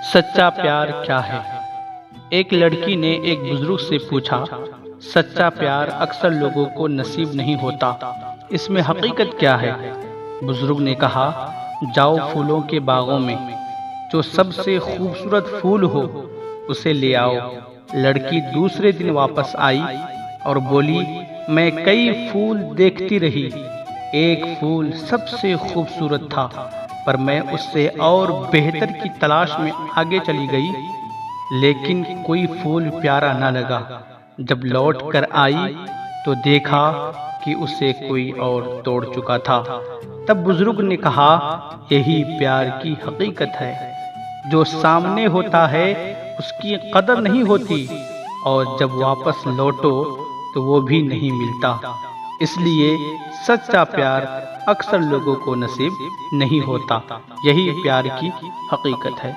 سچا پیار کیا ہے؟ ایک لڑکی نے ایک بزرگ سے پوچھا، سچا پیار اکثر لوگوں کو نصیب نہیں ہوتا، اس میں حقیقت کیا ہے؟ بزرگ نے کہا، جاؤ پھولوں کے باغوں میں، جو سب سے خوبصورت پھول ہو اسے لے آؤ۔ لڑکی دوسرے دن واپس آئی اور بولی، میں کئی پھول دیکھتی رہی، ایک پھول سب سے خوبصورت تھا، پر میں اس سے اور بہتر کی تلاش میں آگے چلی گئی، لیکن کوئی پھول پیارا نہ لگا۔ جب لوٹ کر آئی تو دیکھا کہ اسے کوئی اور توڑ چکا تھا۔ تب بزرگ نے کہا، یہی پیار کی حقیقت ہے، جو سامنے ہوتا ہے اس کی قدر نہیں ہوتی، اور جب واپس لوٹو تو وہ بھی نہیں ملتا۔ اس لیے سچا پیار اکثر لوگوں کو نصیب نہیں ہوتا، یہی پیار کی حقیقت ہے۔